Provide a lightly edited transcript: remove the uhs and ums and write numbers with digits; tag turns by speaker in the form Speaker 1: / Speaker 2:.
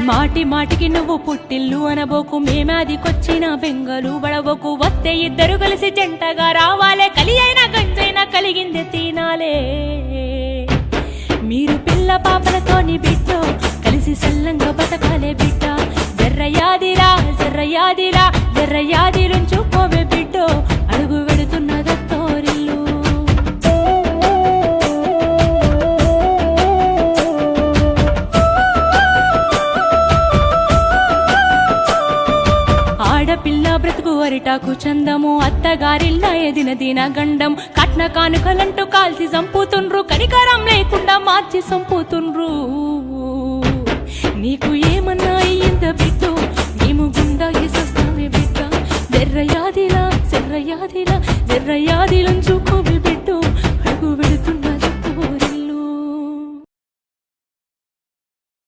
Speaker 1: మాటి మాటికి నువ్వు పుట్టిల్లు అనబోకు, మేమాదికొచ్చిన బెంగలు బడబోకు. వస్తే ఇద్దరు కలిసి జంటగా రావాలే, కలి అయినా గంజైనా కలిగిందే తినాలే. మీరు పిల్ల పాపలతోని బిడ్డ కలిసి సల్లంగా బతకాలే బిడ్డ. జర్రయాదిరా జర్రయాదిరా జర్రయాదిరుంచుకోవే బిడ్డ, అడుగు వెడుతున్నదత్తోరిల్లు. ఆడపిల్ల బ్రతుకు అరిటాకు చందము, అత్తగారిల్లా ఎదిన దిన గండం. కట్న కానుకలంటూ కాల్చి చంపుతుండ్రు, కనికరం లేకుండా మార్చి చంపుతుండ్రు. నీకు ఏమన్నా అయ్యింద బిడ్డ, మేము గుండా వేసొస్తామే బిడ్డ. జర్రయాదిలా జర్రయాదిలా జర్రయాదిలుంచుకో